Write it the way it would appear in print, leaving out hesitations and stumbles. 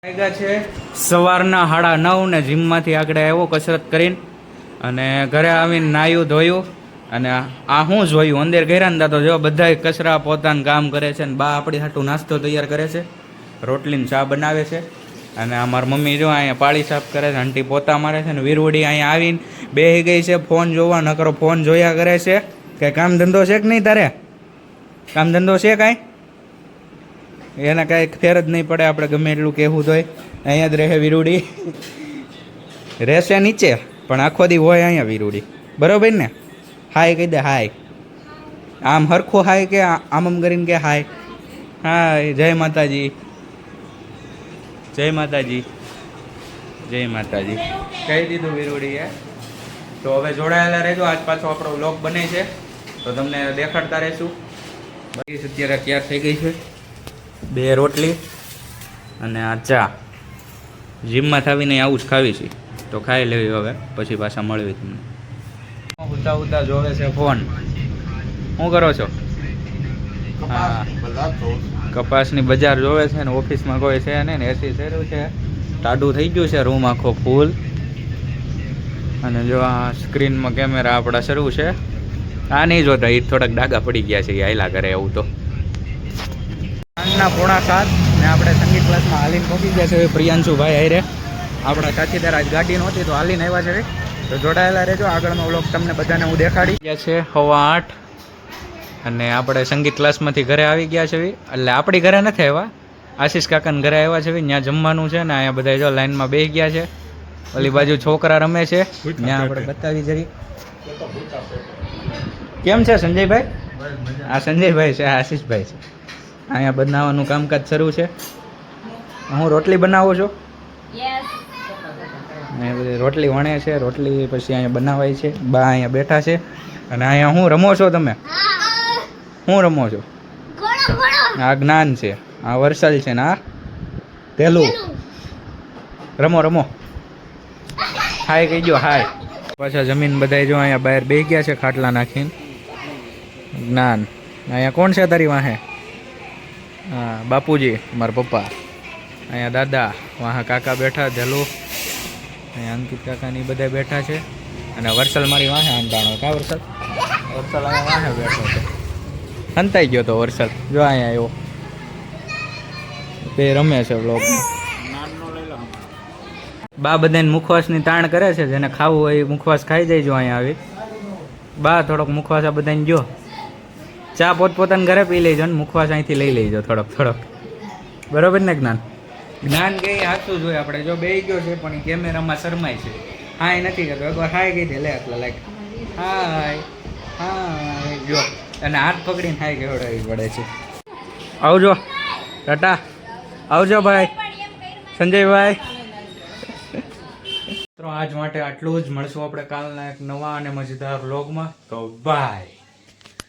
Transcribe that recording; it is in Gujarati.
વાગ્યા છે સવારના 9:30 ને જીમમાંથી આગળ આવ્યો કસરત કરીને અને ઘરે આવીને નાહ્યું ધોયું અને આ હું જોયું અંદર ગયા ને તો જો બધા કચરા પોતાનું કામ કરે છે ને બા આપણી હાટું નાસ્તો તૈયાર કરે છે, રોટલીને ચા બનાવે છે અને અમારી મમ્મી જો અહીંયા પાળી સાફ કરે છે, આંટી પોતા મારે છે ને વીરવડી અહીંયા આવીને બેસી ગઈ છે ફોન જોવા, નકરો ફોન જોયા કરે છે. કે કામ ધંધો છે કે નહીં તારે? કામ ધંધો છે કાંઈ? એના કાંઈ ફેર જ નહીં પડે, આપણે ગમે એટલું કહેવું તોય અહીંયા જ રહે વીરુડી. રહેશે નીચે પણ આખો દી હોય અહીંયા વીરુડી, બરોબર ને? હાય કહી દે, હાય. આમ હરખું હાય કે આમ કરીને કે હાય? હાય. જય માતાજી, જય માતાજી, જય માતાજી કહી દીધું વીરુડીએ. તો હવે જોડાયેલા રહેજો, આજ પાછો આપણો વ્લોગ બને છે તો તમને દેખાડતા રહીશું. બાકી અત્યારે તૈયાર થઈ ગઈ છે 2 રોટલી અને આ ચા. જીમમાં આવીને આવું જ ખાવી છે તો ખાઈ લેવી, હવે પછી પાછા મળવી તમને. ઉતા ઉતા જોવે છે ફોન. શું કરો છો? હા, કપાસની બજાર જોવે છે ને ઓફિસમાં કોઈ છે નહીં ને એસી શેરું છે, ટાઢું થઈ ગયું છે રૂમ આખો ફૂલ. અને જો આ સ્ક્રીનમાં કેમેરા આપણા શરૂ છે. આ નહીં જોતા, એ થોડાક ડાઘા પડી ગયા છે, એ હાયલા કરે એવું. તો 7:45 ને આપણે સંગીત ક્લાસમાં હાલીને પહોંચી ગયા છે પ્રિયાંશુભાઈ હારે. આપણા સાથીદાર આજ ગાડી નહોતી તો હાલીને આવ્યા છે. તો જોડાયેલા રહેજો, આગળનો વ્લોગ તમને બધાને હું દેખાડી. ગયા છે 8:15 અને આપણે સંગીત ક્લાસમાંથી ઘરે આવી ગયા છે. એટલે આપણી ઘરે નથી આવ્યા, આશીષ કાકાને ઘરે આવ્યા છે. ત્યાં જમવાનું છે ને અહીંયા બધા જો લાઈનમાં બેસી ગયા છે. ઓલી બાજુ છોકરા રમે છે, ત્યાં આપણે બતાવી જરી. કેમ છે સંજયભાઈ? આ સંજયભાઈ છે, આશીષભાઈ છે. અહીંયા બનાવવાનું કામકાજ શરૂ છે. હું રોટલી બનાવું છું. અહીંયા બધી રોટલી વણે છે, રોટલી પછી અહીંયા બનાવાય છે. બા અહીંયા બેઠા છે અને અહીંયા હું રમો છો તમે? હું રમો છો? આ જ્ઞાન છે, આ વરસાદ છે ને આ તેલું. રમો રમો. હાય કહી ગયો, હાય. પાછા જમીન બધા જો અહીંયા બહાર બેસી ગયા છે ખાટલા નાખીને. જ્ઞાન અહીંયા કોણ છે તારી વાહે? હા, બાપુજી મારા પપ્પા. અહીંયા દાદા, વાહ કાકા બેઠા ધેલું. અહીંયા અંકિત કાકાની બધા બેઠા છે અને વરસાદ મારી વાહે આંટાણો. કા વરસાદ? વરસાદ અહીંયા વાહે બેઠો છે. હંતાઈ ગયો તો વરસાદ, જો અહીંયા આવ્યો. તે રમે છે બ્લોક. બા બધાને મુખવાસની તાણ કરે છે, જેને ખાવું હોય મુખવાસ ખાઈ જાય. અહીંયા આવી બા થોડોક મુખવાસ આ બધાને જો. ચા પોતપોતાને ઘરે પી લેજો ને મુખવાસ અહીંથી લઈ લેજો થોડોક થોડોક, બરોબર ને? જ્ઞાન જ્ઞાન કે સાચું જોઈએ. આપણે જો બેસી ગયો છે પણ કેમેરામાં શરમાય છે, હાય નથી કરતો. એકવાર હાય કહી દે, લે એટલે લાઈક હાય હાય જો. અને હાથ પકડીને હાય કહેવડાવી પડે છે. આવજો ટાટા, આવજો ભાઈ સંજયભાઈ. આજ માટે આટલું જ. મળશું આપણે કાલના એક નવા અને મજેદાર વ્લોગમાં. તો બાય.